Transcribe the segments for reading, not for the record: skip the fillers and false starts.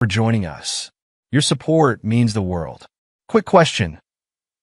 for joining us. Your support means the world. Quick question.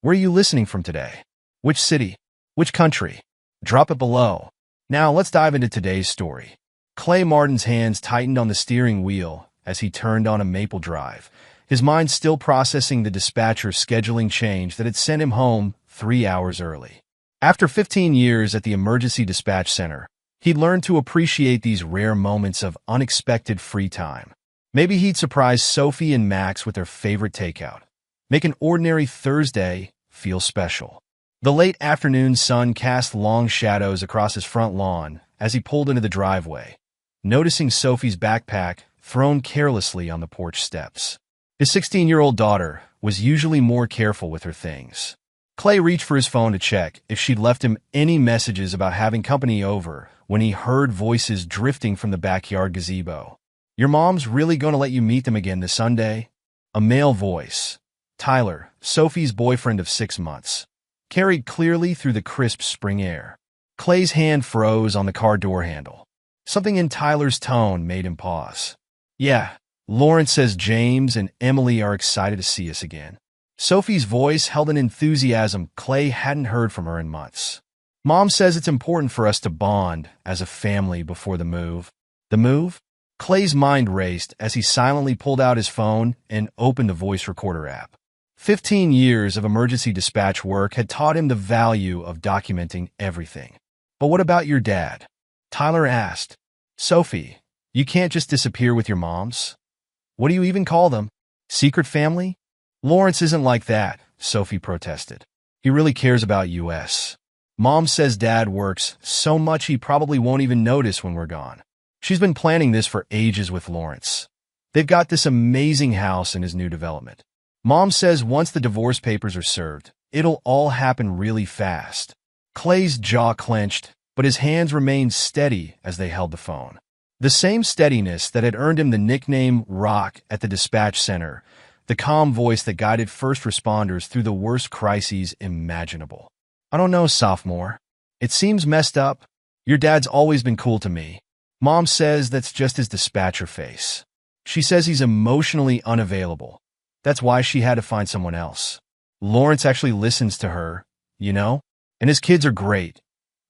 Where are you listening from today? Which city? Which country? Drop it below. Now let's dive into today's story. Clay Martin's hands tightened on the steering wheel as he turned on a Maple Drive, his mind still processing the dispatcher's scheduling change that had sent him home 3 hours early. After 15 years at the emergency dispatch center, he'd learned to appreciate these rare moments of unexpected free time. Maybe he'd surprise Sophie and Max with their favorite takeout, make an ordinary Thursday feel special. The late afternoon sun cast long shadows across his front lawn as he pulled into the driveway, noticing Sophie's backpack thrown carelessly on the porch steps. His 16-year-old daughter was usually more careful with her things. Clay reached for his phone to check if she'd left him any messages about having company over when he heard voices drifting from the backyard gazebo. "Your mom's really going to let you meet them again this Sunday?" A male voice, Tyler, Sophie's boyfriend of 6 months, carried clearly through the crisp spring air. Clay's hand froze on the car door handle. Something in Tyler's tone made him pause. "Yeah, Lawrence says James and Emily are excited to see us again." Sophie's voice held an enthusiasm Clay hadn't heard from her in months. "Mom says it's important for us to bond as a family before the move." The move? Clay's mind raced as he silently pulled out his phone and opened the voice recorder app. 15 years of emergency dispatch work had taught him the value of documenting everything. "But what about your dad?" Tyler asked. "Sophie, you can't just disappear with your moms. What do you even call them? Secret family?" "Lawrence isn't like that," Sophie protested. "He really cares about us. Mom says Dad works so much he probably won't even notice when we're gone. She's been planning this for ages with Lawrence. They've got this amazing house in his new development. Mom says once the divorce papers are served, it'll all happen really fast." Clay's jaw clenched, but his hands remained steady as they held the phone. The same steadiness that had earned him the nickname Rock at the dispatch center, the calm voice that guided first responders through the worst crises imaginable. "I don't know, sophomore. It seems messed up. Your dad's always been cool to me. Mom says that's just his dispatcher face. She says he's emotionally unavailable. That's why she had to find someone else. Lawrence actually listens to her, you know? And his kids are great.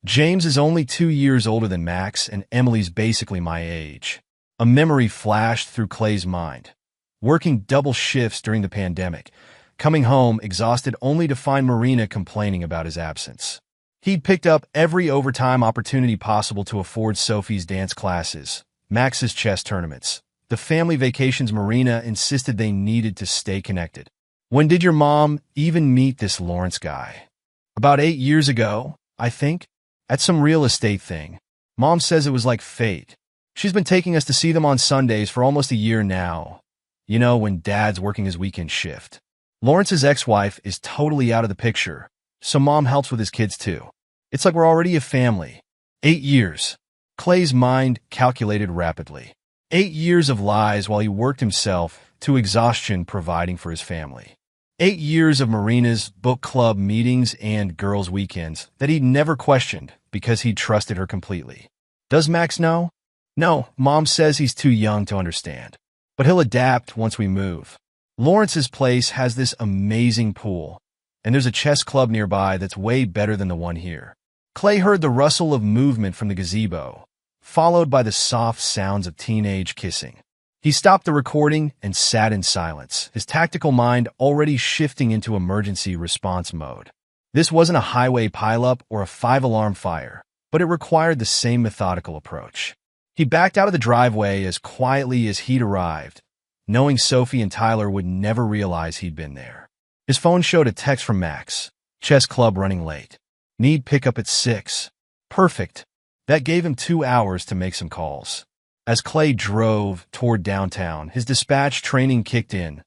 James is only 2 years older than Max, and Emily's basically my age." A memory flashed through Clay's mind. Working double shifts during the pandemic, coming home exhausted only to find Marina complaining about his absence. He'd picked up every overtime opportunity possible to afford Sophie's dance classes, Max's chess tournaments, the family vacations. Marina insisted they needed to stay connected. "When did your mom even meet this Lawrence guy?" "About 8 years ago, I think. At some real estate thing. Mom says it was like fate. She's been taking us to see them on Sundays for almost a year now. You know, when Dad's working his weekend shift. Lawrence's ex-wife is totally out of the picture, so Mom helps with his kids too. It's like we're already a family." 8 years. Clay's mind calculated rapidly. 8 years of lies while he worked himself to exhaustion providing for his family. 8 years of Marina's book club meetings and girls' weekends that he'd never questioned because he'd trusted her completely. "Does Max know?" "No, Mom says he's too young to understand. But he'll adapt once we move. Lawrence's place has this amazing pool, and there's a chess club nearby that's way better than the one here." Clay heard the rustle of movement from the gazebo, followed by the soft sounds of teenage kissing. He stopped the recording and sat in silence, his tactical mind already shifting into emergency response mode. This wasn't a highway pileup or a 5-alarm fire, but it required the same methodical approach. He backed out of the driveway as quietly as he'd arrived, knowing Sophie and Tyler would never realize he'd been there. His phone showed a text from Max. "Chess club running late. Need pickup at 6. Perfect. That gave him 2 hours to make some calls. As Clay drove toward downtown, his dispatch training kicked in.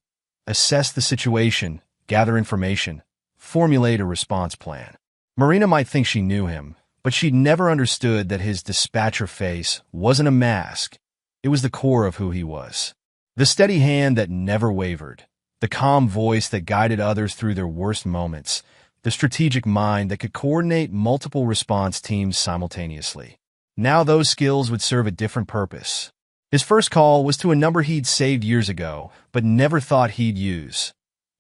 Assess the situation, gather information, formulate a response plan. Marina might think she knew him, but she'd never understood that his dispatcher face wasn't a mask. It was the core of who he was. The steady hand that never wavered, the calm voice that guided others through their worst moments, the strategic mind that could coordinate multiple response teams simultaneously. Now those skills would serve a different purpose. His first call was to a number he'd saved years ago, but never thought he'd use.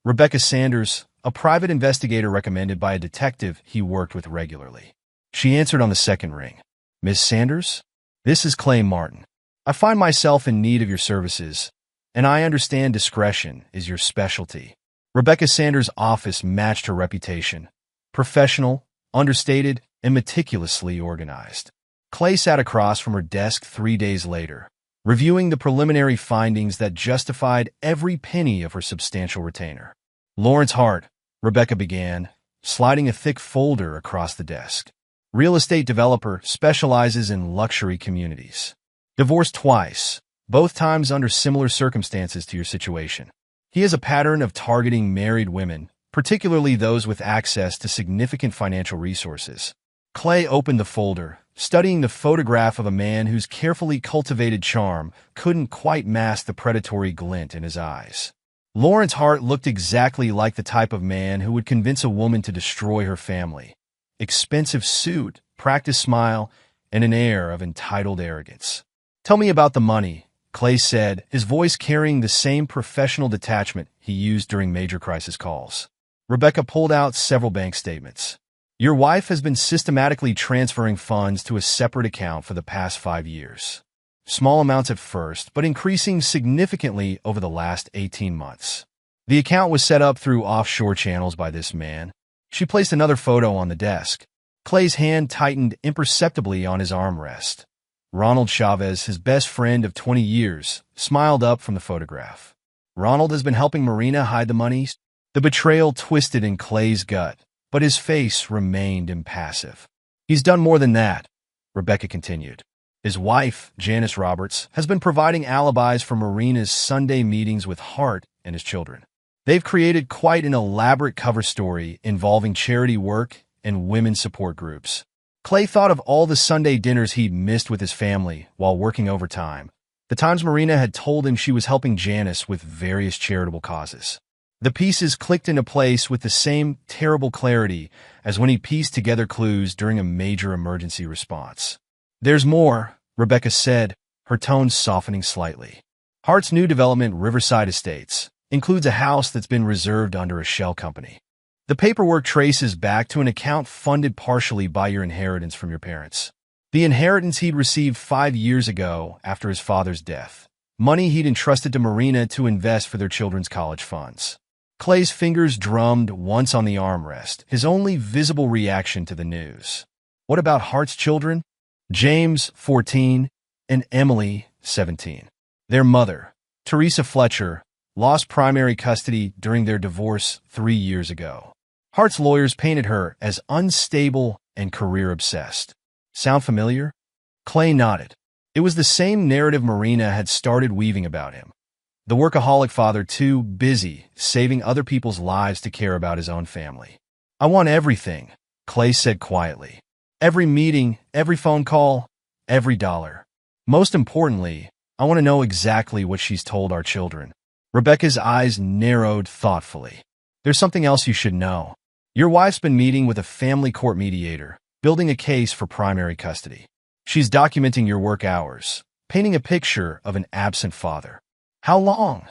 Rebecca Sanders, a private investigator recommended by a detective he worked with regularly. She answered on the second ring. "Miss Sanders? This is Clay Martin. I find myself in need of your services, and I understand discretion is your specialty." Rebecca Sanders' office matched her reputation. Professional, understated, and meticulously organized. Clay sat across from her desk 3 days later, reviewing the preliminary findings that justified every penny of her substantial retainer. "Lawrence Hart," Rebecca began, sliding a thick folder across the desk. "Real estate developer, specializes in luxury communities. Divorced twice, both times under similar circumstances to your situation. He has a pattern of targeting married women, particularly those with access to significant financial resources." Clay opened the folder, studying the photograph of a man whose carefully cultivated charm couldn't quite mask the predatory glint in his eyes. Lawrence Hart looked exactly like the type of man who would convince a woman to destroy her family. Expensive suit, practiced smile, and an air of entitled arrogance. "Tell me about the money," Clay said, his voice carrying the same professional detachment he used during major crisis calls. Rebecca pulled out several bank statements. "Your wife has been systematically transferring funds to a separate account for the past 5 years. Small amounts at first, but increasing significantly over the last 18 months. The account was set up through offshore channels by this man." She placed another photo on the desk. Clay's hand tightened imperceptibly on his armrest. Ronald Chavez, his best friend of 20 years, smiled up from the photograph. "Ronald has been helping Marina hide the money?" The betrayal twisted in Clay's gut, but his face remained impassive. "He's done more than that," Rebecca continued. "His wife, Janice Roberts, has been providing alibis for Marina's Sunday meetings with Hart and his children. They've created quite an elaborate cover story involving charity work and women's support groups." Clay thought of all the Sunday dinners he'd missed with his family while working overtime, the times Marina had told him she was helping Janice with various charitable causes. The pieces clicked into place with the same terrible clarity as when he pieced together clues during a major emergency response. "There's more," Rebecca said, her tone softening slightly. "Hart's new development, Riverside Estates, includes a house that's been reserved under a shell company. The paperwork traces back to an account funded partially by your inheritance from your parents. The inheritance he'd received 5 years ago after his father's death. Money he'd entrusted to Marina to invest for their children's college funds." Clay's fingers drummed once on the armrest, his only visible reaction to the news. "What about Hart's children?" "James, 14, and Emily, 17. Their mother, Teresa Fletcher, lost primary custody during their divorce 3 years ago. Hart's lawyers painted her as unstable and career-obsessed. Sound familiar?" Clay nodded. It was the same narrative Marina had started weaving about him. The workaholic father too busy saving other people's lives to care about his own family. "I want everything," Clay said quietly. "Every meeting, every phone call, every dollar. Most importantly, I want to know exactly what she's told our children." Rebecca's eyes narrowed thoughtfully. "There's something else you should know. Your wife's been meeting with a family court mediator, building a case for primary custody. She's documenting your work hours, painting a picture of an absent father." "How long?"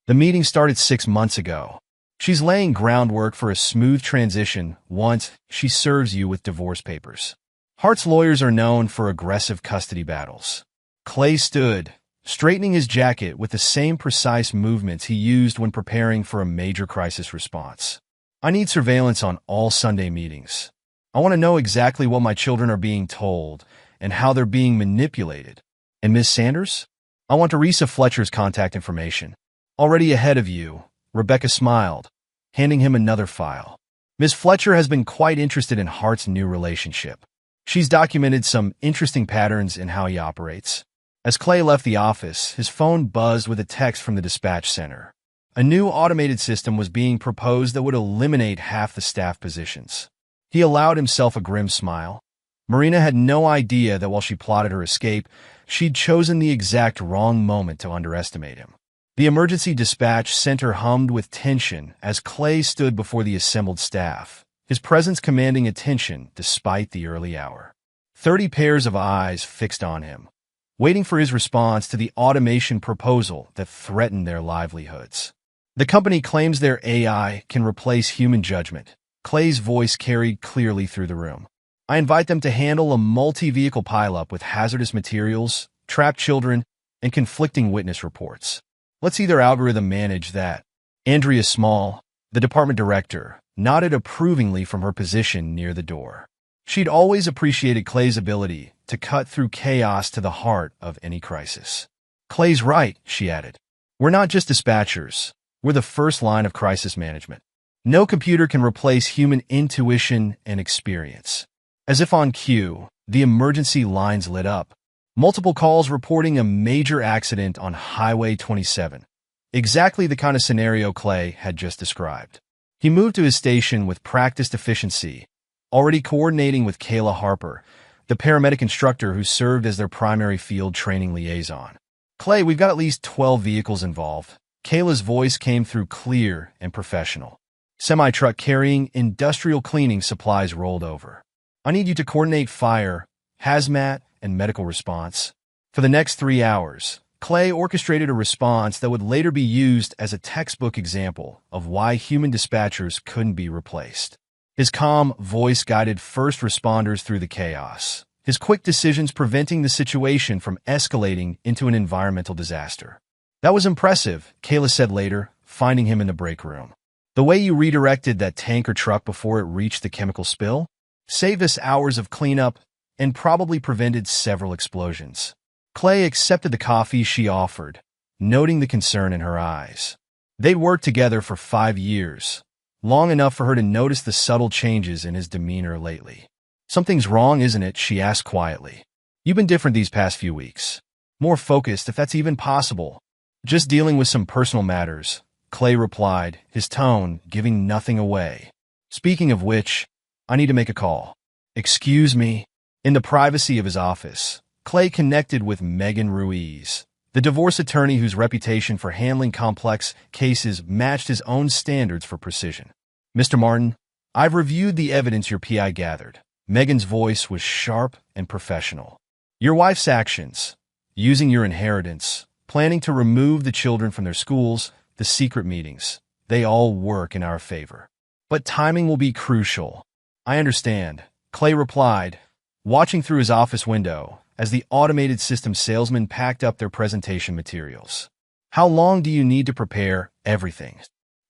"The meeting started 6 months ago. She's laying groundwork for a smooth transition once she serves you with divorce papers." Hart's lawyers are known for aggressive custody battles. Clay stood, straightening his jacket with the same precise movements he used when preparing for a major crisis response. "I need surveillance on all Sunday meetings. I want to know exactly what my children are being told and how they're being manipulated. And Miss Sanders? I want Teresa Fletcher's contact information." "Already ahead of you," Rebecca smiled, handing him another file. "Miss Fletcher has been quite interested in Hart's new relationship. She's documented some interesting patterns in how he operates." As Clay left the office, his phone buzzed with a text from the dispatch center. A new automated system was being proposed that would eliminate half the staff positions. He allowed himself a grim smile. Marina had no idea that while she plotted her escape, she'd chosen the exact wrong moment to underestimate him. The emergency dispatch center hummed with tension as Clay stood before the assembled staff, his presence commanding attention despite the early hour. 30 pairs of eyes fixed on him. waiting for his response to the automation proposal that threatened their livelihoods. The company claims their AI can replace human judgment. Clay's voice carried clearly through the room. I invite them to handle a multi-vehicle pileup with hazardous materials, trapped children, and conflicting witness reports. Let's see their algorithm manage that. Andrea Small, the department director, nodded approvingly from her position near the door. She'd always appreciated Clay's ability to cut through chaos to the heart of any crisis. Clay's right, she added. We're not just dispatchers. We're the first line of crisis management. No computer can replace human intuition and experience. As if on cue, the emergency lines lit up. Multiple calls reporting a major accident on Highway 27. Exactly the kind of scenario Clay had just described. He moved to his station with practiced efficiency, already coordinating with Kayla Harper, the paramedic instructor who served as their primary field training liaison. Clay, we've got at least 12 vehicles involved. Kayla's voice came through clear and professional. Semi-truck carrying industrial cleaning supplies rolled over. I need you to coordinate fire, hazmat, and medical response. For the next 3 hours, Clay orchestrated a response that would later be used as a textbook example of why human dispatchers couldn't be replaced. His calm voice guided first responders through the chaos, his quick decisions preventing the situation from escalating into an environmental disaster. That was impressive, Kayla said later, finding him in the break room. The way you redirected that tanker truck before it reached the chemical spill saved us hours of cleanup and probably prevented several explosions. Clay accepted the coffee she offered, noting the concern in her eyes. They'd worked together for 5 years, long enough for her to notice the subtle changes in his demeanor lately. Something's wrong, isn't it? She asked quietly. You've been different these past few weeks. More focused, if that's even possible. Just dealing with some personal matters, Clay replied, his tone giving nothing away. Speaking of which, I need to make a call. Excuse me? In the privacy of his office, Clay connected with Megan Ruiz, the divorce attorney whose reputation for handling complex cases matched his own standards for precision. Mr. Martin, I've reviewed the evidence your PI gathered. Megan's voice was sharp and professional. Your wife's actions, using your inheritance, planning to remove the children from their schools, the secret meetings, they all work in our favor. But timing will be crucial. I understand, Clay replied, watching through his office window as the automated system salesman packed up their presentation materials. How long do you need to prepare everything?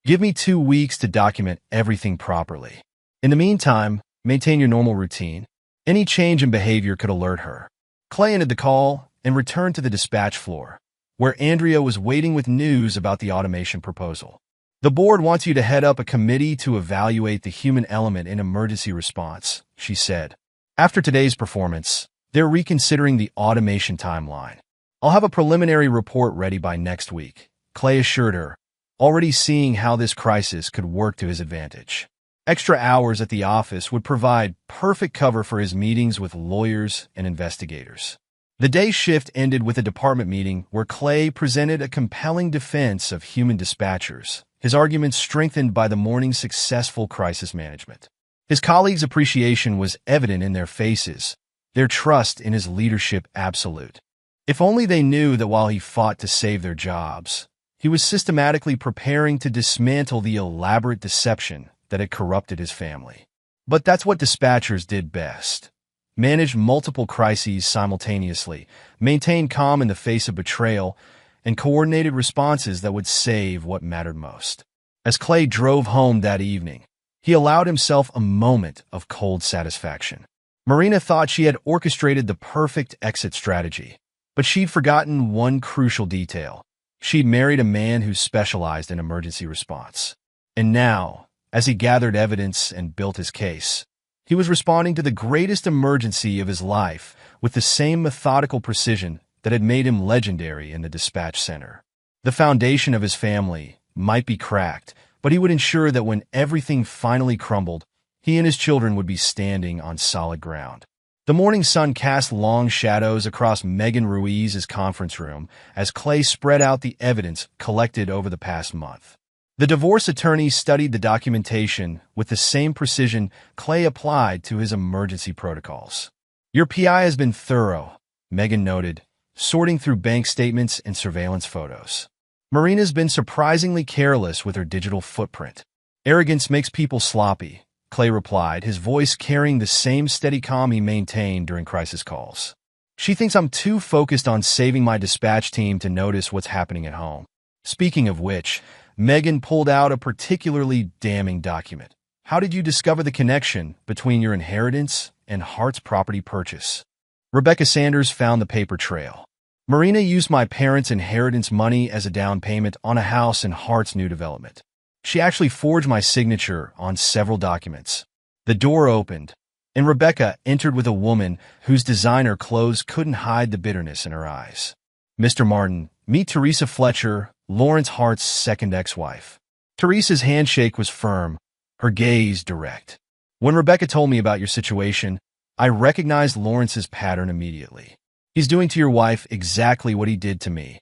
Give me 2 weeks to document everything properly. In the meantime, maintain your normal routine. Any change in behavior could alert her. Clay ended the call and returned to the dispatch floor, where Andrea was waiting with news about the automation proposal. The board wants you to head up a committee to evaluate the human element in emergency response, she said. After today's performance, they're reconsidering the automation timeline. I'll have a preliminary report ready by next week, Clay assured her, already seeing how this crisis could work to his advantage. Extra hours at the office would provide perfect cover for his meetings with lawyers and investigators. The day shift ended with a department meeting where Clay presented a compelling defense of human dispatchers, his arguments strengthened by the morning's successful crisis management. His colleagues' appreciation was evident in their faces, their trust in his leadership absolute. If only they knew that while he fought to save their jobs, he was systematically preparing to dismantle the elaborate deception that had corrupted his family. But that's what dispatchers did best. Managed multiple crises simultaneously, maintained calm in the face of betrayal, and coordinated responses that would save what mattered most. As Clay drove home that evening, he allowed himself a moment of cold satisfaction. Marina thought she had orchestrated the perfect exit strategy, but she'd forgotten one crucial detail. She'd married a man who specialized in emergency response. And now, as he gathered evidence and built his case, he was responding to the greatest emergency of his life with the same methodical precision that had made him legendary in the dispatch center. The foundation of his family might be cracked, but he would ensure that when everything finally crumbled, he and his children would be standing on solid ground. The morning sun cast long shadows across Megan Ruiz's conference room as Clay spread out the evidence collected over the past month. The divorce attorney studied the documentation with the same precision Clay applied to his emergency protocols. Your PI has been thorough, Megan noted, sorting through bank statements and surveillance photos. Marina's been surprisingly careless with her digital footprint. Arrogance makes people sloppy, Clay replied, his voice carrying the same steady calm he maintained during crisis calls. She thinks I'm too focused on saving my dispatch team to notice what's happening at home. Speaking of which, Megan pulled out a particularly damning document. How did you discover the connection between your inheritance and Hart's property purchase? Rebecca Sanders found the paper trail. Marina used my parents' inheritance money as a down payment on a house in Hart's new development. She actually forged my signature on several documents. The door opened, and Rebecca entered with a woman whose designer clothes couldn't hide the bitterness in her eyes. Mr. Martin, meet Teresa Fletcher, Lawrence Hart's second ex-wife. Teresa's handshake was firm, her gaze direct. When Rebecca told me about your situation, I recognized Lawrence's pattern immediately. He's doing to your wife exactly what he did to me,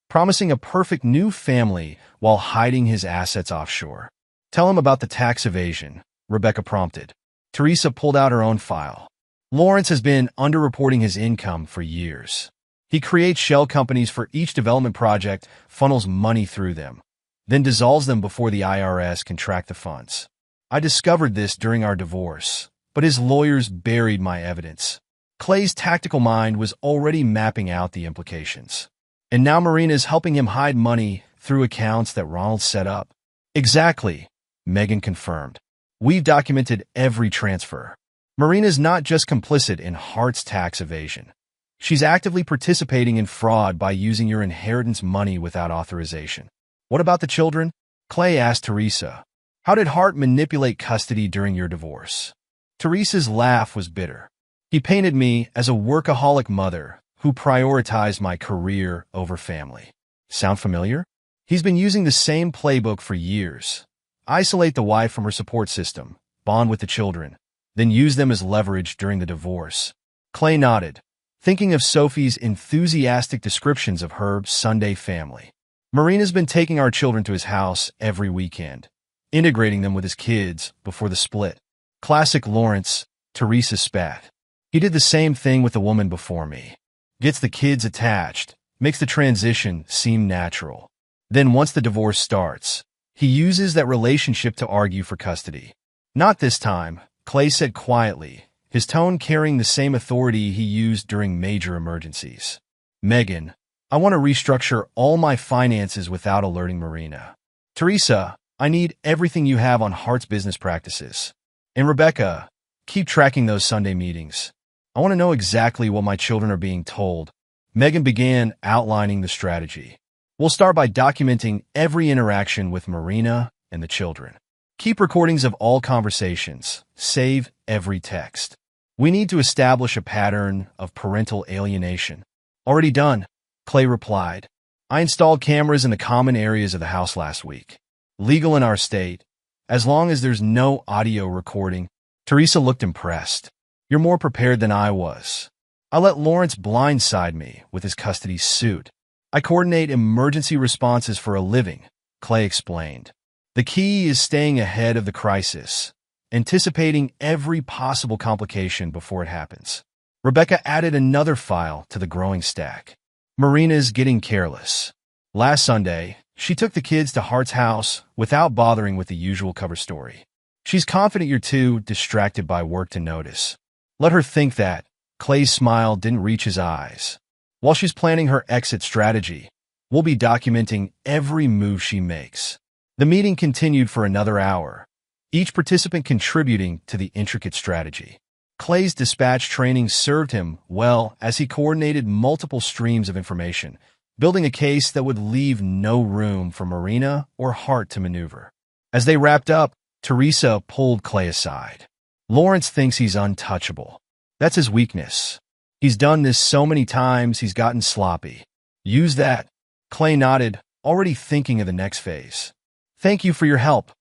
promising a perfect new family while hiding his assets offshore. Tell him about the tax evasion, Rebecca prompted. Teresa pulled out her own file. Lawrence has been underreporting his income for years. He creates shell companies for each development project, funnels money through them, then dissolves them before the IRS can track the funds. I discovered this during our divorce, but his lawyers buried my evidence. Clay's tactical mind was already mapping out the implications. And now Marina is helping him hide money through accounts that Ronald set up. Exactly, Megan confirmed. We've documented every transfer. Marina's not just complicit in Hart's tax evasion. She's actively participating in fraud by using your inheritance money without authorization. What about the children? Clay asked Teresa. How did Hart manipulate custody during your divorce? Teresa's laugh was bitter. He painted me as a workaholic mother who prioritized my career over family. Sound familiar? He's been using the same playbook for years. Isolate the wife from her support system, bond with the children, then use them as leverage during the divorce. Clay nodded, thinking of Sophie's enthusiastic descriptions of her Sunday family. Marina's been taking our children to his house every weekend, integrating them with his kids before the split. Classic Lawrence, Teresa spat. He did the same thing with the woman before me. Gets the kids attached, makes the transition seem natural. Then once the divorce starts, he uses that relationship to argue for custody. Not this time, Clay said quietly, his tone carrying the same authority he used during major emergencies. Megan, I want to restructure all my finances without alerting Marina. Teresa, I need everything you have on Hart's business practices. And Rebecca, keep tracking those Sunday meetings. I want to know exactly what my children are being told. Megan began outlining the strategy. We'll start by documenting every interaction with Marina and the children. Keep recordings of all conversations. Save every text. We need to establish a pattern of parental alienation. Already done, Clay replied. I installed cameras in the common areas of the house last week. Legal in our state, as long as there's no audio recording. Teresa looked impressed. You're more prepared than I was. I let Lawrence blindside me with his custody suit. I coordinate emergency responses for a living, Clay explained. The key is staying ahead of the crisis, anticipating every possible complication before it happens. Rebecca added another file to the growing stack. Marina's getting careless. Last Sunday, she took the kids to Hart's house without bothering with the usual cover story. She's confident you're too distracted by work to notice. Let her think that. Clay's smile didn't reach his eyes. While she's planning her exit strategy, we'll be documenting every move she makes. The meeting continued for another hour, each participant contributing to the intricate strategy. Clay's dispatch training served him well as he coordinated multiple streams of information, building a case that would leave no room for Marina or Hart to maneuver. As they wrapped up, Teresa pulled Clay aside. Lawrence thinks he's untouchable. That's his weakness. He's done this so many times he's gotten sloppy. Use that. Clay nodded, already thinking of the next phase. Thank you for your help,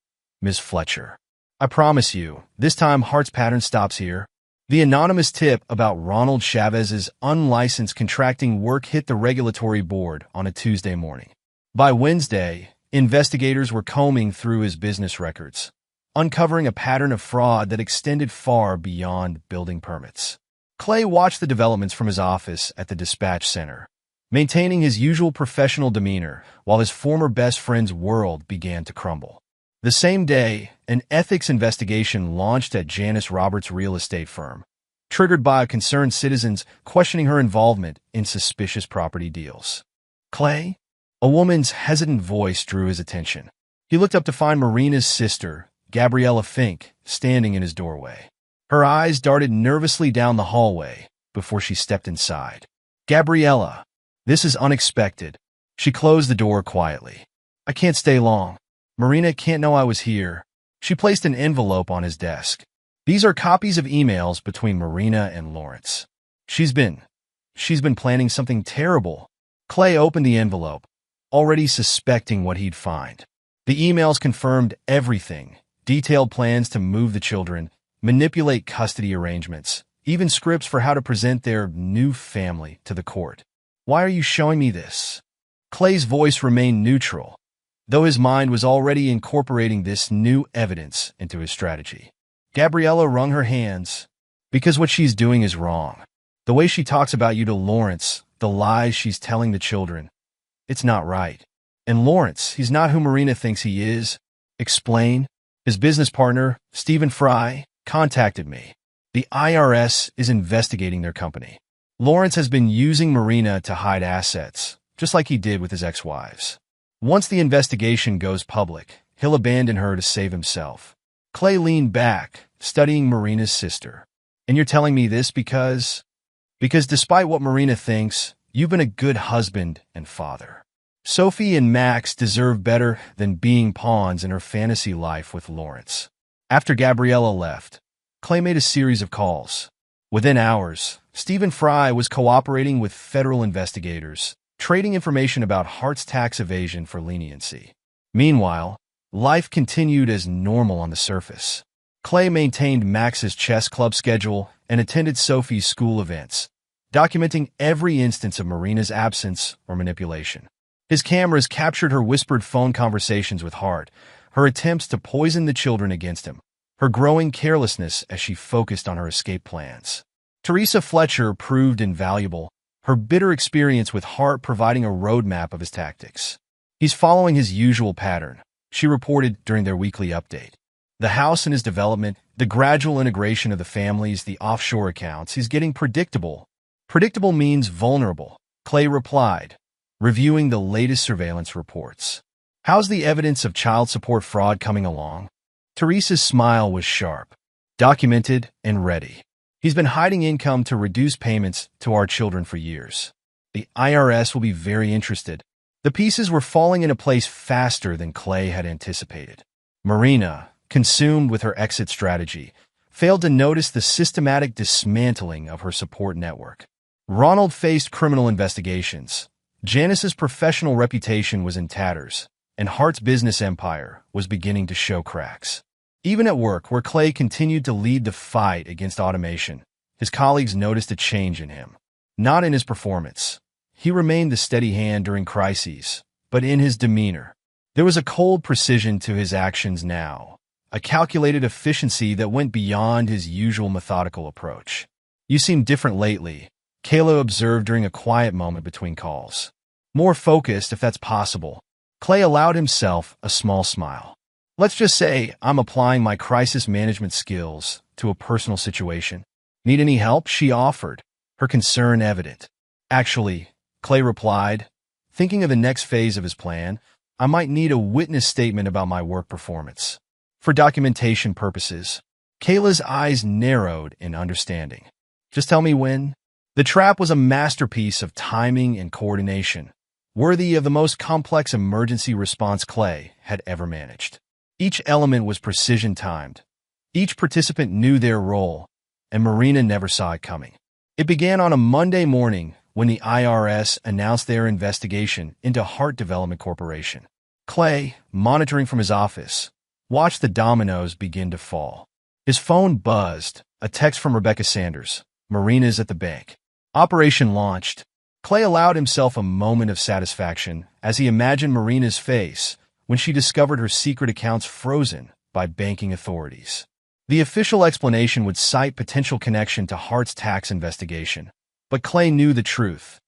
Ms. Fletcher. I promise you, this time Hart's pattern stops here. The anonymous tip about Ronald Chavez's unlicensed contracting work hit the regulatory board on a Tuesday morning. By Wednesday, investigators were combing through his business records, uncovering a pattern of fraud that extended far beyond building permits. Clay watched the developments from his office at the dispatch center, maintaining his usual professional demeanor while his former best friend's world began to crumble. The same day, an ethics investigation launched at Janice Roberts' real estate firm, triggered by concerned citizens questioning her involvement in suspicious property deals. Clay? A woman's hesitant voice drew his attention. He looked up to find Marina's sister, Gabriella Fink, standing in his doorway. Her eyes darted nervously down the hallway before she stepped inside. Gabriella, this is unexpected. She closed the door quietly. I can't stay long. Marina can't know I was here. She placed an envelope on his desk. These are copies of emails between Marina and Lawrence. She's been planning something terrible. Clay opened the envelope, already suspecting what he'd find. The emails confirmed everything, detailed plans to move the children, manipulate custody arrangements, even scripts for how to present their new family to the court. Why are you showing me this? Clay's voice remained neutral, though his mind was already incorporating this new evidence into his strategy. Gabriella wrung her hands. Because what she's doing is wrong. The way she talks about you to Lawrence, the lies she's telling the children, it's not right. And Lawrence, he's not who Marina thinks he is. Explain. His business partner, Stephen Fry, contacted me. The IRS is investigating their company. Lawrence has been using Marina to hide assets, just like he did with his ex-wives. Once the investigation goes public, he'll abandon her to save himself. Clay leaned back, studying Marina's sister. And you're telling me this because despite what Marina thinks, you've been a good husband and father. Sophie and Max deserve better than being pawns in her fantasy life with Lawrence. After Gabriella left, Clay made a series of calls. Within hours, Stephen Fry was cooperating with federal investigators, trading information about Hart's tax evasion for leniency. Meanwhile, life continued as normal on the surface. Clay maintained Max's chess club schedule and attended Sophie's school events, documenting every instance of Marina's absence or manipulation. His cameras captured her whispered phone conversations with Hart, her attempts to poison the children against him, her growing carelessness as she focused on her escape plans. Teresa Fletcher proved invaluable, her bitter experience with Hart providing a roadmap of his tactics. He's following his usual pattern, she reported during their weekly update. The house and his development, the gradual integration of the families, the offshore accounts, he's getting predictable. Predictable means vulnerable, Clay replied, reviewing the latest surveillance reports. How's the evidence of child support fraud coming along? Teresa's smile was sharp, documented and ready. He's been hiding income to reduce payments to our children for years. The IRS will be very interested. The pieces were falling into place faster than Clay had anticipated. Marina, consumed with her exit strategy, failed to notice the systematic dismantling of her support network. Ronald faced criminal investigations. Janice's professional reputation was in tatters, and Hart's business empire was beginning to show cracks. Even at work, where Clay continued to lead the fight against automation, his colleagues noticed a change in him. Not in his performance. He remained the steady hand during crises, but in his demeanor. There was a cold precision to his actions now, a calculated efficiency that went beyond his usual methodical approach. You seem different lately, Kayla observed during a quiet moment between calls. More focused, if that's possible. Clay allowed himself a small smile. Let's just say I'm applying my crisis management skills to a personal situation. Need any help? She offered, her concern evident. Actually, Clay replied, thinking of the next phase of his plan, I might need a witness statement about my work performance. For documentation purposes. Kayla's eyes narrowed in understanding. Just tell me when. The trap was a masterpiece of timing and coordination, worthy of the most complex emergency response Clay had ever managed. Each element was precision-timed. Each participant knew their role, and Marina never saw it coming. It began on a Monday morning when the IRS announced their investigation into Hart Development Corporation. Clay, monitoring from his office, watched the dominoes begin to fall. His phone buzzed, a text from Rebecca Sanders. Marina's at the bank. Operation launched. Clay allowed himself a moment of satisfaction as he imagined Marina's face when she discovered her secret accounts frozen by banking authorities. The official explanation would cite potential connection to Hart's tax investigation, but Clay knew the truth.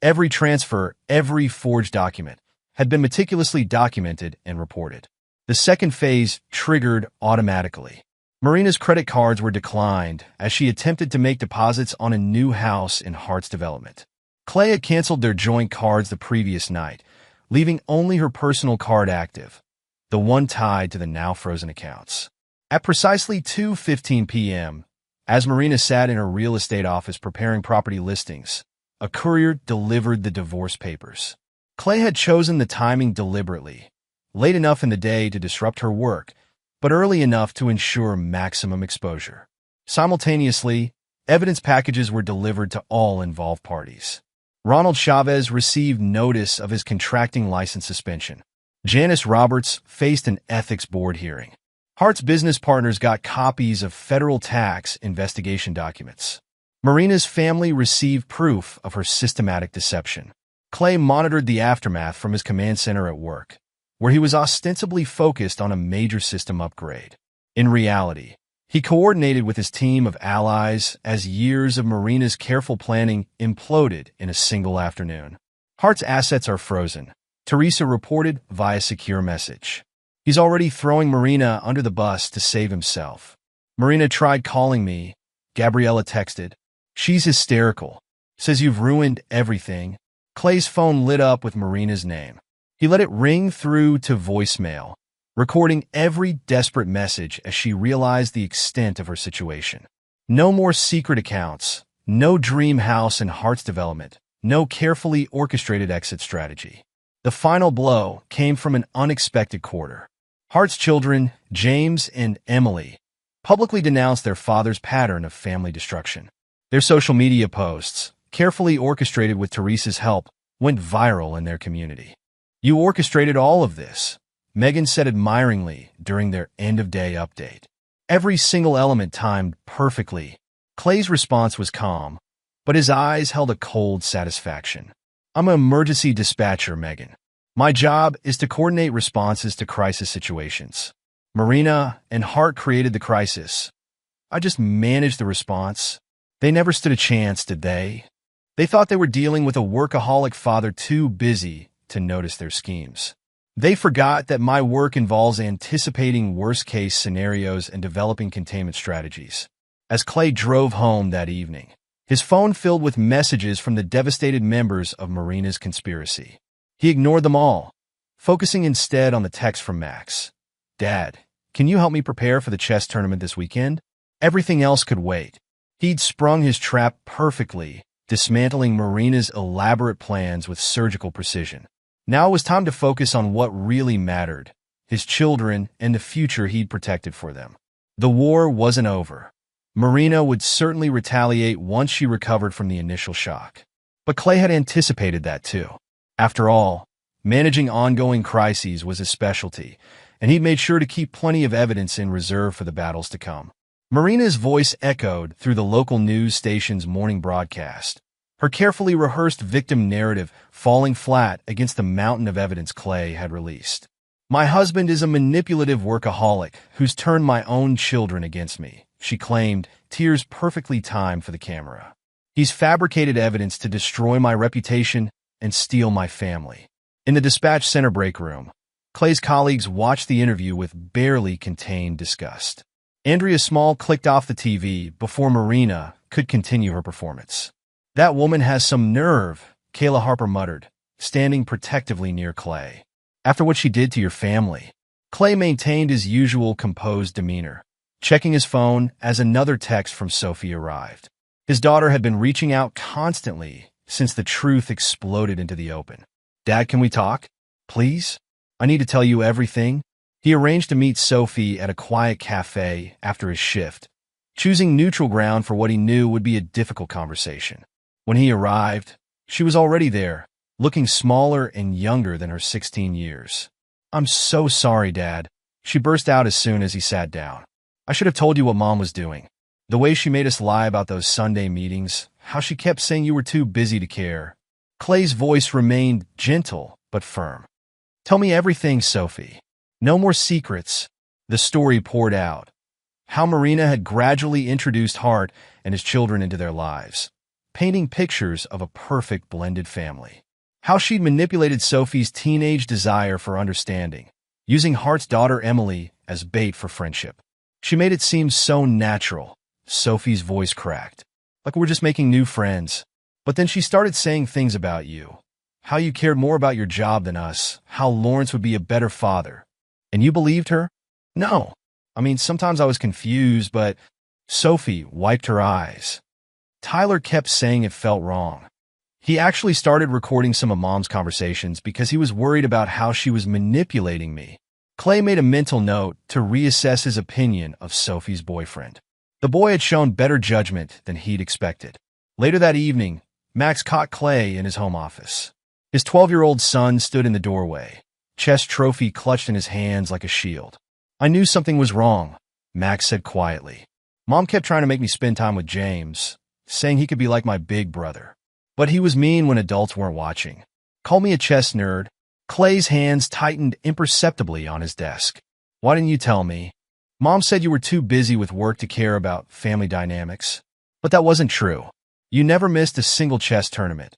Every transfer, every forged document, had been meticulously documented and reported. The second phase triggered automatically. Marina's credit cards were declined as she attempted to make deposits on a new house in Hart's development. Clay had canceled their joint cards the previous night, leaving only her personal card active, the one tied to the now-frozen accounts. At precisely 2:15 p.m., as Marina sat in her real estate office preparing property listings, a courier delivered the divorce papers. Clay had chosen the timing deliberately, late enough in the day to disrupt her work, but early enough to ensure maximum exposure. Simultaneously, evidence packages were delivered to all involved parties. Ronald Chavez received notice of his contracting license suspension. Janice Roberts faced an ethics board hearing. Hart's business partners got copies of federal tax investigation documents. Marina's family received proof of her systematic deception. Clay monitored the aftermath from his command center at work, where he was ostensibly focused on a major system upgrade. In reality, he coordinated with his team of allies as years of Marina's careful planning imploded in a single afternoon. Hart's assets are frozen, Teresa reported via secure message. He's already throwing Marina under the bus to save himself. Marina tried calling me, Gabriella texted. She's hysterical. Says you've ruined everything. Clay's phone lit up with Marina's name. He let it ring through to voicemail, recording every desperate message as she realized the extent of her situation. No more secret accounts, no dream house in Hart's development, no carefully orchestrated exit strategy. The final blow came from an unexpected quarter. Hart's children, James and Emily, publicly denounced their father's pattern of family destruction. Their social media posts, carefully orchestrated with Teresa's help, went viral in their community. You orchestrated all of this, Megan said admiringly during their end-of-day update. Every single element timed perfectly. Clay's response was calm, but his eyes held a cold satisfaction. I'm an emergency dispatcher, Megan. My job is to coordinate responses to crisis situations. Marina and Hart created the crisis. I just managed the response. They never stood a chance, did they? They thought they were dealing with a workaholic father too busy to notice their schemes. They forgot that my work involves anticipating worst-case scenarios and developing containment strategies. As Clay drove home that evening, his phone filled with messages from the devastated members of Marina's conspiracy. He ignored them all, focusing instead on the text from Max. Dad, can you help me prepare for the chess tournament this weekend? Everything else could wait. He'd sprung his trap perfectly, dismantling Marina's elaborate plans with surgical precision. Now it was time to focus on what really mattered, his children and the future he'd protected for them. The war wasn't over. Marina would certainly retaliate once she recovered from the initial shock. But Clay had anticipated that too. After all, managing ongoing crises was his specialty, and he'd made sure to keep plenty of evidence in reserve for the battles to come. Marina's voice echoed through the local news station's morning broadcast, her carefully rehearsed victim narrative falling flat against the mountain of evidence Clay had released. My husband is a manipulative workaholic who's turned my own children against me, she claimed, tears perfectly timed for the camera. He's fabricated evidence to destroy my reputation and steal my family. In the dispatch center break room, Clay's colleagues watched the interview with barely contained disgust. Andrea Small clicked off the TV before Marina could continue her performance. That woman has some nerve, Kayla Harper muttered, standing protectively near Clay. After what she did to your family. Clay maintained his usual composed demeanor, checking his phone as another text from Sophie arrived. His daughter had been reaching out constantly since the truth exploded into the open. Dad, can we talk? Please? I need to tell you everything. He arranged to meet Sophie at a quiet cafe after his shift, choosing neutral ground for what he knew would be a difficult conversation. When he arrived, she was already there, looking smaller and younger than her 16 years. I'm so sorry, Dad, she burst out as soon as he sat down. I should have told you what Mom was doing. The way she made us lie about those Sunday meetings, how she kept saying you were too busy to care. Clay's voice remained gentle but firm. Tell me everything, Sophie. No more secrets. The story poured out. How Marina had gradually introduced Hart and his children into their lives, painting pictures of a perfect blended family. How she'd manipulated Sophie's teenage desire for understanding, using Hart's daughter Emily as bait for friendship. She made it seem so natural. Sophie's voice cracked, like we're just making new friends. But then she started saying things about you. How you cared more about your job than us, how Lawrence would be a better father. And you believed her? No. I mean, sometimes I was confused, but Sophie wiped her eyes. Tyler kept saying it felt wrong. He actually started recording some of Mom's conversations because he was worried about how she was manipulating me. Clay made a mental note to reassess his opinion of Sophie's boyfriend. The boy had shown better judgment than he'd expected. Later that evening, Max caught Clay in his home office. His 12-year-old son stood in the doorway, chess trophy clutched in his hands like a shield. I knew something was wrong, Max said quietly. Mom kept trying to make me spend time with James, saying he could be like my big brother. But he was mean when adults weren't watching. Call me a chess nerd. Clay's hands tightened imperceptibly on his desk. Why didn't you tell me? Mom said you were too busy with work to care about family dynamics. But that wasn't true. You never missed a single chess tournament,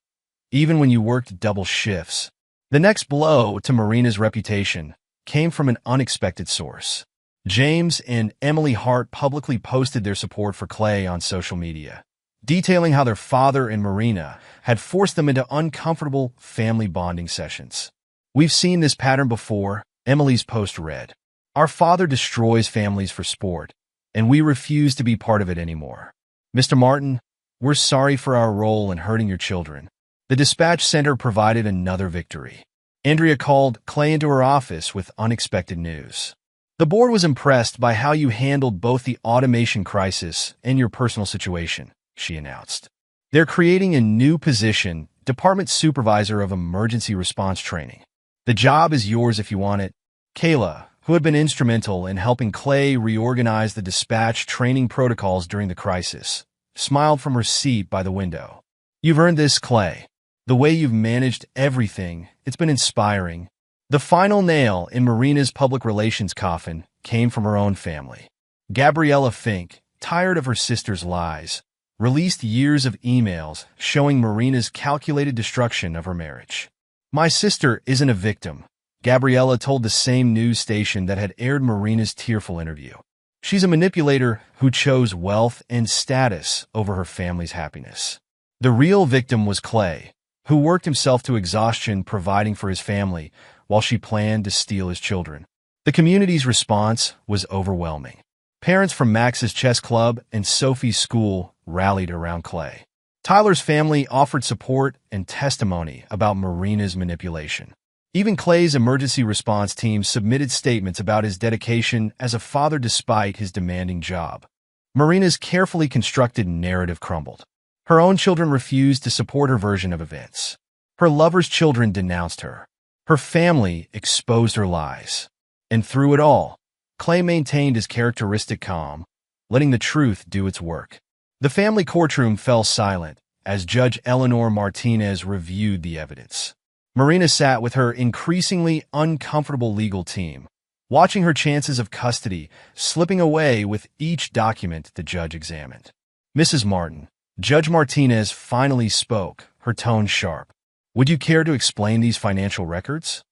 even when you worked double shifts. The next blow to Marina's reputation came from an unexpected source. James and Emily Hart publicly posted their support for Clay on social media, detailing how their father and Marina had forced them into uncomfortable family bonding sessions. We've seen this pattern before, Emily's post read. Our father destroys families for sport, and we refuse to be part of it anymore. Mr. Martin, we're sorry for our role in hurting your children. The dispatch center provided another victory. Andrea called Clay into her office with unexpected news. The board was impressed by how you handled both the automation crisis and your personal situation, she announced. They're creating a new position, Department Supervisor of Emergency Response Training. The job is yours if you want it. Kayla, who had been instrumental in helping Clay reorganize the dispatch training protocols during the crisis, smiled from her seat by the window. You've earned this, Clay. The way you've managed everything, it's been inspiring. The final nail in Marina's public relations coffin came from her own family. Gabriella Fink, tired of her sister's lies, released years of emails showing Marina's calculated destruction of her marriage. My sister isn't a victim, Gabriella told the same news station that had aired Marina's tearful interview. She's a manipulator who chose wealth and status over her family's happiness. The real victim was Clay, who worked himself to exhaustion providing for his family while she planned to steal his children. The community's response was overwhelming. Parents from Max's chess club and Sophie's school rallied around Clay. Tyler's family offered support and testimony about Marina's manipulation. Even Clay's emergency response team submitted statements about his dedication as a father despite his demanding job. Marina's carefully constructed narrative crumbled. Her own children refused to support her version of events. Her lover's children denounced her. Her family exposed her lies. And through it all, Clay maintained his characteristic calm, letting the truth do its work. The family courtroom fell silent as Judge Eleanor Martinez reviewed the evidence. Marina sat with her increasingly uncomfortable legal team, watching her chances of custody slipping away with each document the judge examined. Mrs. Martin, Judge Martinez finally spoke, her tone sharp. Would you care to explain these financial records?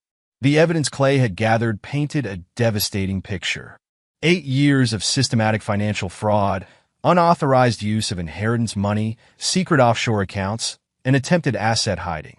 The evidence Clay had gathered painted a devastating picture. 8 years of systematic financial fraud, unauthorized use of inheritance money, secret offshore accounts, and attempted asset hiding,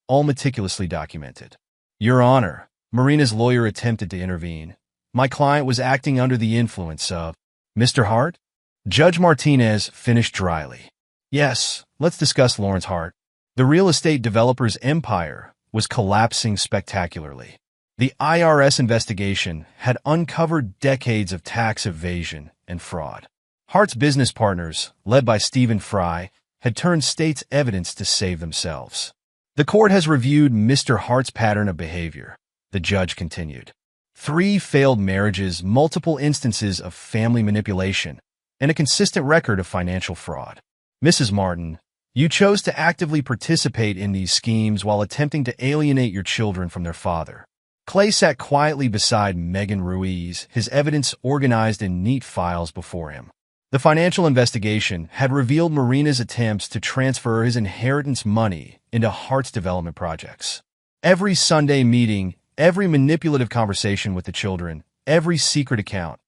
all meticulously documented. Your Honor, Marina's lawyer attempted to intervene. My client was acting under the influence of Mr. Hart? Judge Martinez finished dryly. Yes, let's discuss Lawrence Hart. The real estate developer's empire was collapsing spectacularly. The IRS investigation had uncovered decades of tax evasion and fraud. Hart's business partners, led by Stephen Fry, had turned state's evidence to save themselves. The court has reviewed Mr. Hart's pattern of behavior, the judge continued. 3 failed marriages, multiple instances of family manipulation, and a consistent record of financial fraud. Mrs. Martin, you chose to actively participate in these schemes while attempting to alienate your children from their father. Clay sat quietly beside Megan Ruiz, his evidence organized in neat files before him. The financial investigation had revealed Marina's attempts to transfer his inheritance money into Hart's development projects. Every Sunday meeting, every manipulative conversation with the children, every secret account,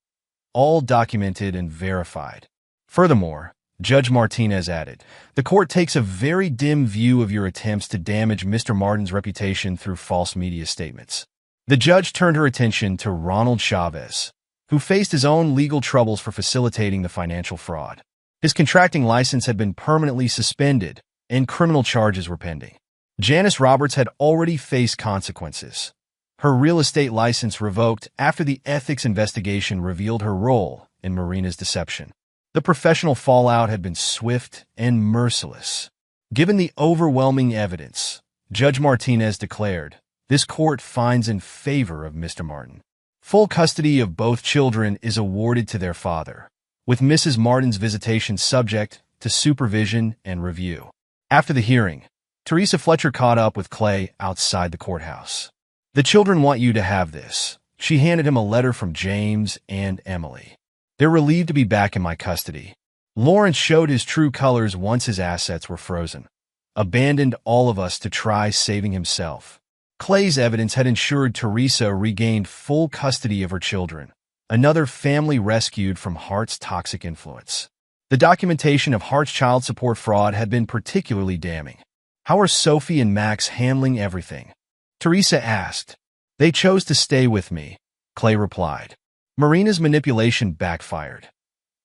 all documented and verified. Furthermore, Judge Martinez added, the court takes a very dim view of your attempts to damage Mr. Martin's reputation through false media statements. The judge turned her attention to Ronald Chavez, who faced his own legal troubles for facilitating the financial fraud. His contracting license had been permanently suspended, and criminal charges were pending. Janice Roberts had already faced consequences. Her real estate license revoked after the ethics investigation revealed her role in Marina's deception. The professional fallout had been swift and merciless. Given the overwhelming evidence, Judge Martinez declared, this court finds in favor of Mr. Martin. Full custody of both children is awarded to their father, with Mrs. Martin's visitation subject to supervision and review. After the hearing, Teresa Fletcher caught up with Clay outside the courthouse. The children want you to have this. She handed him a letter from James and Emily. They're relieved to be back in my custody. Lawrence showed his true colors once his assets were frozen. Abandoned all of us to try saving himself. Clay's evidence had ensured Teresa regained full custody of her children, another family rescued from Hart's toxic influence. The documentation of Hart's child support fraud had been particularly damning. How are Sophie and Max handling everything? Teresa asked. They chose to stay with me, Clay replied. Marina's manipulation backfired.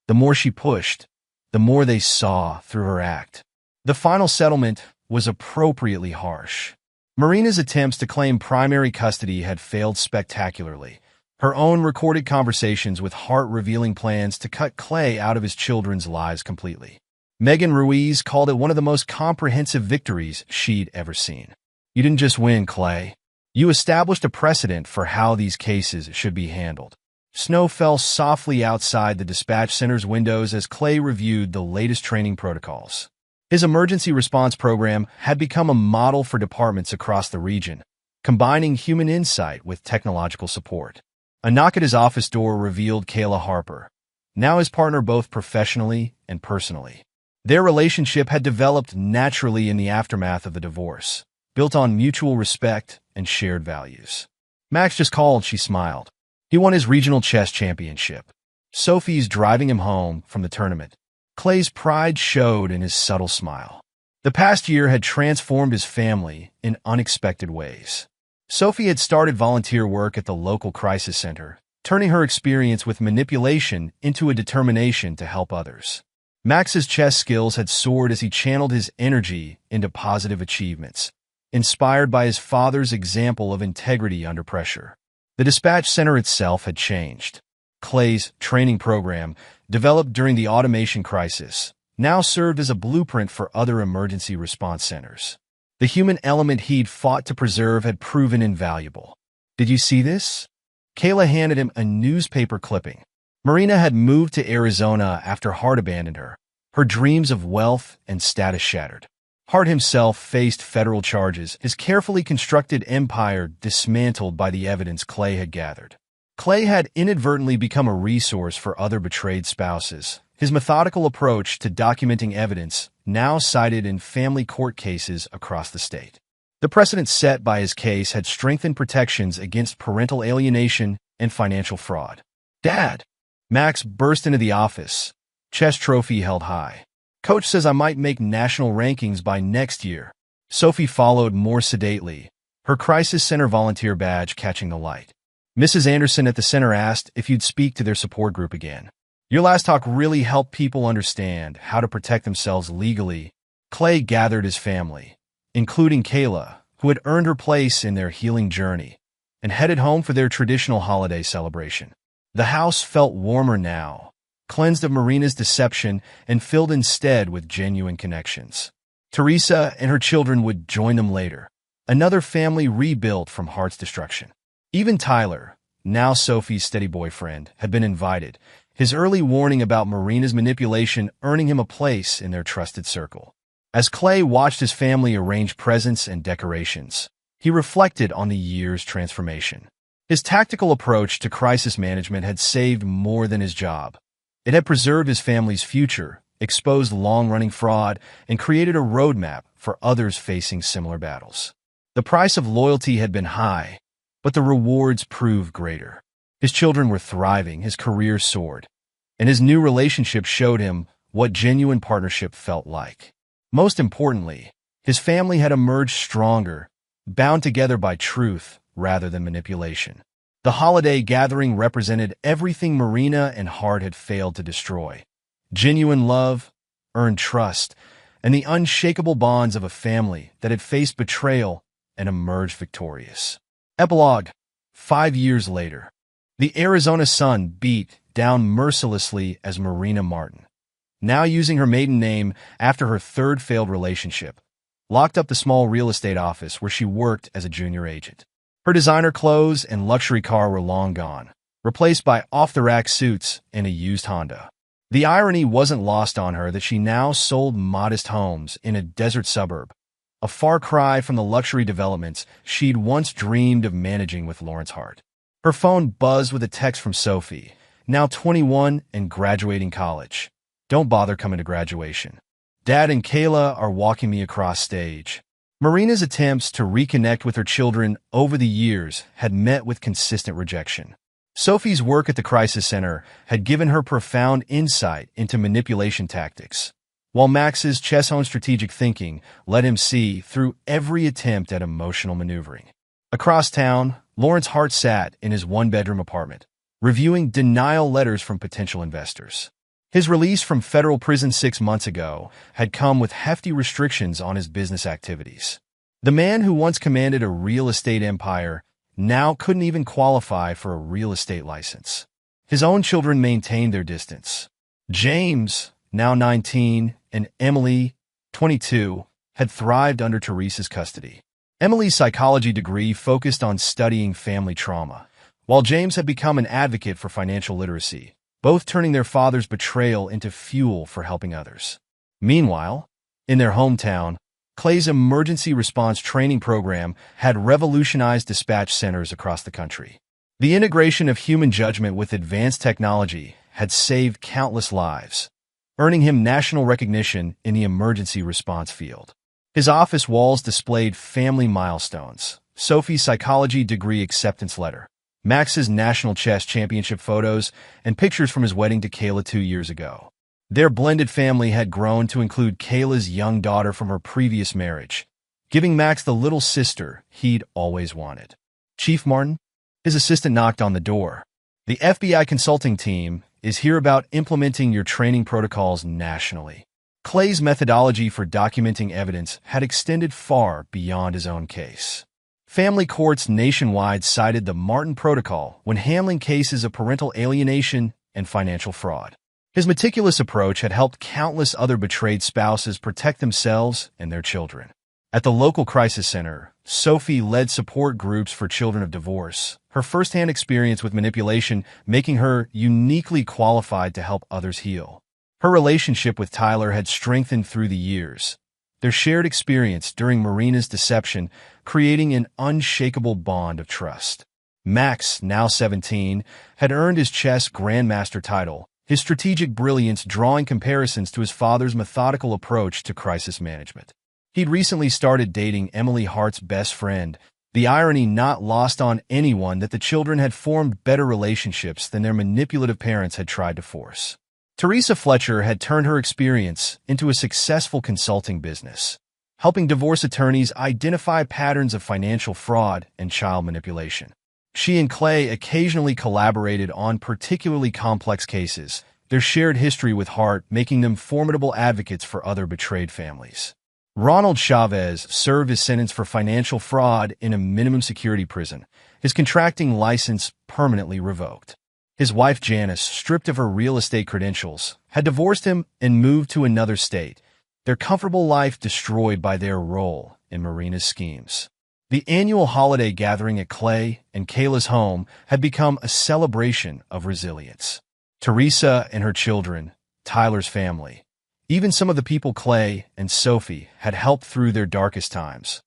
The more she pushed, the more they saw through her act. The final settlement was appropriately harsh. Marina's attempts to claim primary custody had failed spectacularly, her own recorded conversations with Hart revealing plans to cut Clay out of his children's lives completely. Megan Ruiz called it one of the most comprehensive victories she'd ever seen. You didn't just win, Clay. You established a precedent for how these cases should be handled. Snow fell softly outside the dispatch center's windows as Clay reviewed the latest training protocols. His emergency response program had become a model for departments across the region, combining human insight with technological support. A knock at his office door revealed Kayla Harper, now his partner both professionally and personally. Their relationship had developed naturally in the aftermath of the divorce, built on mutual respect and shared values. Max just called, she smiled. He won his regional chess championship. Sophie's driving him home from the tournament. Clay's pride showed in his subtle smile. The past year had transformed his family in unexpected ways. Sophie had started volunteer work at the local crisis center, turning her experience with manipulation into a determination to help others. Max's chess skills had soared as he channeled his energy into positive achievements, inspired by his father's example of integrity under pressure. The dispatch center itself had changed. Clay's training program, developed during the automation crisis, now served as a blueprint for other emergency response centers. The human element he'd fought to preserve had proven invaluable. Did you see this? Kayla handed him a newspaper clipping. Marina had moved to Arizona after Hart abandoned her, her dreams of wealth and status shattered. Hart himself faced federal charges, his carefully constructed empire dismantled by the evidence Clay had gathered. Clay had inadvertently become a resource for other betrayed spouses, his methodical approach to documenting evidence now cited in family court cases across the state. The precedent set by his case had strengthened protections against parental alienation and financial fraud. Dad! Max burst into the office, chess trophy held high. Coach says I might make national rankings by next year. Sophie followed more sedately, her crisis center volunteer badge catching the light. Mrs. Anderson at the center asked if you'd speak to their support group again. Your last talk really helped people understand how to protect themselves legally. Clay gathered his family, including Kayla, who had earned her place in their healing journey, and headed home for their traditional holiday celebration. The house felt warmer now, cleansed of Marina's deception and filled instead with genuine connections. Teresa and her children would join them later, another family rebuilt from Hart's destruction. Even Tyler, now Sophie's steady boyfriend, had been invited, his early warning about Marina's manipulation earning him a place in their trusted circle. As Clay watched his family arrange presents and decorations, he reflected on the year's transformation. His tactical approach to crisis management had saved more than his job. It had preserved his family's future, exposed long-running fraud, and created a roadmap for others facing similar battles. The price of loyalty had been high, but the rewards proved greater. His children were thriving, his career soared, and his new relationship showed him what genuine partnership felt like. Most importantly, his family had emerged stronger, bound together by truth rather than manipulation. The holiday gathering represented everything Marina and Hart had failed to destroy: genuine love, earned trust, and the unshakable bonds of a family that had faced betrayal and emerged victorious. Epilogue. 5 years later, the Arizona sun beat down mercilessly as Marina Martin, now using her maiden name after her third failed relationship, locked up the small real estate office where she worked as a junior agent. Her designer clothes and luxury car were long gone, replaced by off-the-rack suits and a used Honda. The irony wasn't lost on her that she now sold modest homes in a desert suburb, a far cry from the luxury developments she'd once dreamed of managing with Lawrence Hart. Her phone buzzed with a text from Sophie, now 21 and graduating college. "Don't bother coming to graduation. Dad and Kayla are walking me across stage." Marina's attempts to reconnect with her children over the years had met with consistent rejection. Sophie's work at the Crisis Center had given her profound insight into manipulation tactics, while Max's chess-honed strategic thinking let him see through every attempt at emotional maneuvering. Across town, Lawrence Hart sat in his one-bedroom apartment, reviewing denial letters from potential investors. His release from federal prison 6 months ago had come with hefty restrictions on his business activities. The man who once commanded a real estate empire now couldn't even qualify for a real estate license. His own children maintained their distance. James, now 19, and Emily, 22, had thrived under Teresa's custody. Emily's psychology degree focused on studying family trauma, while James had become an advocate for financial literacy, both turning their father's betrayal into fuel for helping others. Meanwhile, in their hometown, Clay's emergency response training program had revolutionized dispatch centers across the country. The integration of human judgment with advanced technology had saved countless lives, earning him national recognition in the emergency response field. His office walls displayed family milestones: Sophie's psychology degree acceptance letter, Max's national chess championship photos, and pictures from his wedding to Kayla 2 years ago. Their blended family had grown to include Kayla's young daughter from her previous marriage, giving Max the little sister he'd always wanted. "Chief Martin?" His assistant knocked on the door. "The FBI consulting team is here about implementing your training protocols nationally." Clay's methodology for documenting evidence had extended far beyond his own case. Family courts nationwide cited the Martin Protocol when handling cases of parental alienation and financial fraud. His meticulous approach had helped countless other betrayed spouses protect themselves and their children. At the local crisis center, Sophie led support groups for children of divorce, her firsthand experience with manipulation making her uniquely qualified to help others heal. Her relationship with Tyler had strengthened through the years, their shared experience during Marina's deception creating an unshakable bond of trust. Max, now 17, had earned his chess grandmaster title, his strategic brilliance drawing comparisons to his father's methodical approach to crisis management. He'd recently started dating Emily Hart's best friend, the irony not lost on anyone that the children had formed better relationships than their manipulative parents had tried to force. Teresa Fletcher had turned her experience into a successful consulting business, helping divorce attorneys identify patterns of financial fraud and child manipulation. She and Clay occasionally collaborated on particularly complex cases, their shared history with Hart making them formidable advocates for other betrayed families. Ronald Chavez served his sentence for financial fraud in a minimum security prison, his contracting license permanently revoked. His wife Janice, stripped of her real estate credentials, had divorced him and moved to another state, their comfortable life destroyed by their role in Marina's schemes. The annual holiday gathering at Clay and Kayla's home had become a celebration of resilience. Teresa and her children, Tyler's family, even some of the people Clay and Sophie had helped through their darkest times,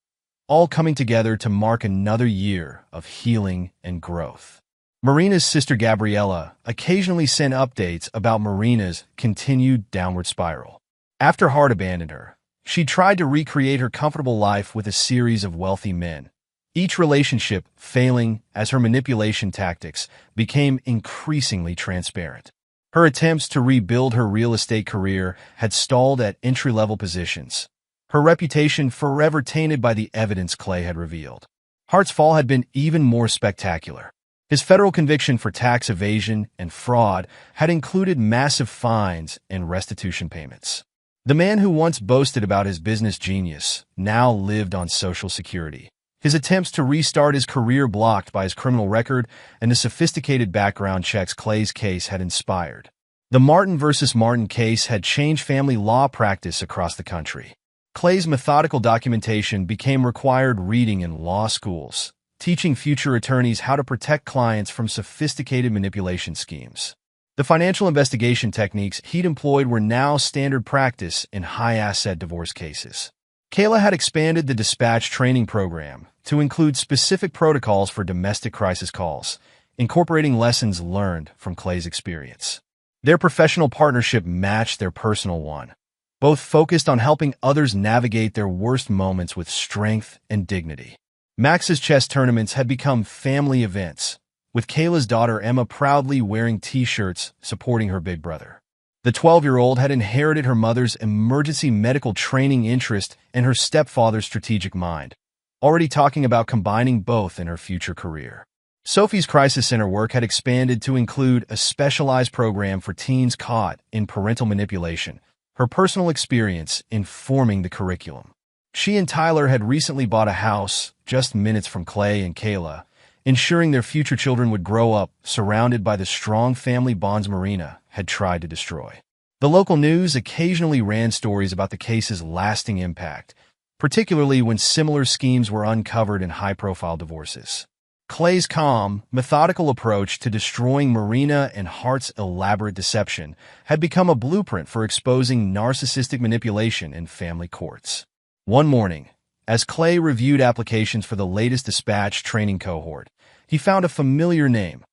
all coming together to mark another year of healing and growth. Marina's sister Gabriella occasionally sent updates about Marina's continued downward spiral. After Hart abandoned her, she tried to recreate her comfortable life with a series of wealthy men, each relationship failing as her manipulation tactics became increasingly transparent. Her attempts to rebuild her real estate career had stalled at entry-level positions, her reputation forever tainted by the evidence Clay had revealed. Hart's fall had been even more spectacular. His federal conviction for tax evasion and fraud had included massive fines and restitution payments. The man who once boasted about his business genius now lived on Social Security, his attempts to restart his career blocked by his criminal record and the sophisticated background checks Clay's case had inspired. The Martin versus Martin case had changed family law practice across the country. Clay's methodical documentation became required reading in law schools, teaching future attorneys how to protect clients from sophisticated manipulation schemes. The financial investigation techniques he'd employed were now standard practice in high-asset divorce cases. Kayla had expanded the dispatch training program to include specific protocols for domestic crisis calls, incorporating lessons learned from Clay's experience. Their professional partnership matched their personal one, both focused on helping others navigate their worst moments with strength and dignity. Max's chess tournaments had become family events, with Kayla's daughter Emma proudly wearing T-shirts supporting her big brother. The 12-year-old had inherited her mother's emergency medical training interest and her stepfather's strategic mind, already talking about combining both in her future career. Sophie's Crisis Center work had expanded to include a specialized program for teens caught in parental manipulation, her personal experience informing the curriculum. She and Tyler had recently bought a house just minutes from Clay and Kayla, ensuring their future children would grow up surrounded by the strong family bonds Marina had tried to destroy. The local news occasionally ran stories about the case's lasting impact, particularly when similar schemes were uncovered in high-profile divorces. Clay's calm, methodical approach to destroying Marina and Hart's elaborate deception had become a blueprint for exposing narcissistic manipulation in family courts. One morning, as Clay reviewed applications for the latest dispatch training cohort, he found a familiar name.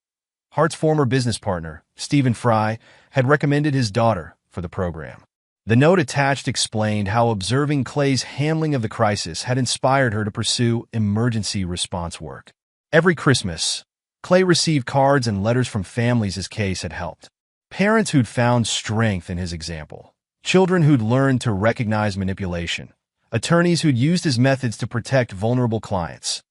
Hart's former business partner, Stephen Fry, had recommended his daughter for the program. The note attached explained how observing Clay's handling of the crisis had inspired her to pursue emergency response work. Every Christmas, Clay received cards and letters from families his case had helped. Parents who'd found strength in his example, children who'd learned to recognize manipulation, attorneys who'd used his methods to protect vulnerable clients.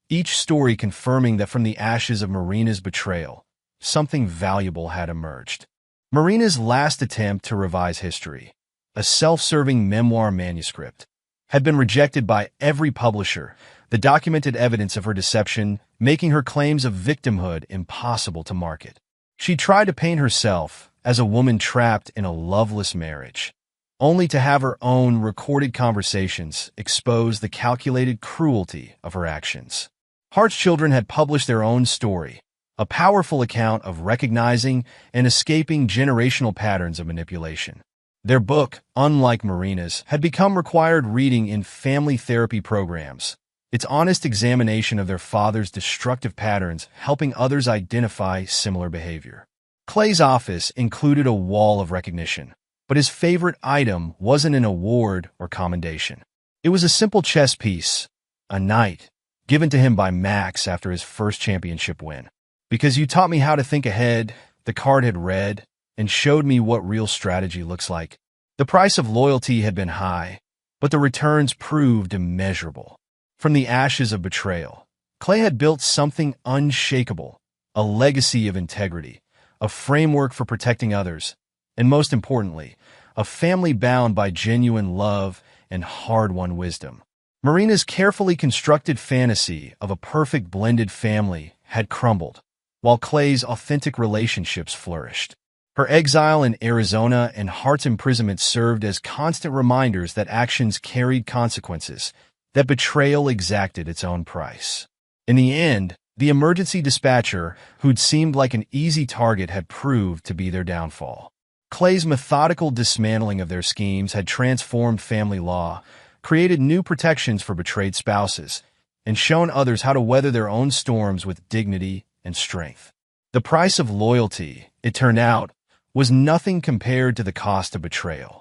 Each story confirming that from the ashes of Marina's betrayal, something valuable had emerged. Marina's last attempt to revise history, a self-serving memoir manuscript, had been rejected by every publisher, the documented evidence of her deception making her claims of victimhood impossible to market. She tried to paint herself as a woman trapped in a loveless marriage, only to have her own recorded conversations expose the calculated cruelty of her actions. Hart's children had published their own story, a powerful account of recognizing and escaping generational patterns of manipulation. Their book, unlike Marina's, had become required reading in family therapy programs, its honest examination of their father's destructive patterns helping others identify similar behavior. Clay's office included a wall of recognition, but his favorite item wasn't an award or commendation. It was a simple chess piece, a knight, given to him by Max after his first championship win. "Because you taught me how to think ahead," the card had read, and showed me what real strategy looks like. The price of loyalty had been high, but the returns proved immeasurable. From the ashes of betrayal, Clay had built something unshakable, a legacy of integrity, a framework for protecting others, and most importantly, a family bound by genuine love and hard-won wisdom. Marina's carefully constructed fantasy of a perfect blended family had crumbled, while Clay's authentic relationships flourished. Her exile in Arizona and Hart's imprisonment served as constant reminders that actions carried consequences, that betrayal exacted its own price. In the end, the emergency dispatcher, who'd seemed like an easy target, had proved to be their downfall. Clay's methodical dismantling of their schemes had transformed family law, created new protections for betrayed spouses, and shown others how to weather their own storms with dignity and strength. The price of loyalty, it turned out, was nothing compared to the cost of betrayal.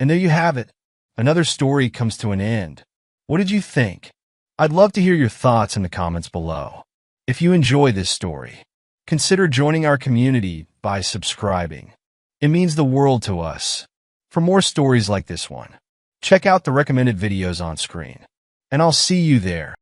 And there you have it. Another story comes to an end. What did you think? I'd love to hear your thoughts in the comments below. If you enjoy this story, consider joining our community by subscribing. It means the world to us. For more stories like this one, check out the recommended videos on screen. And I'll see you there.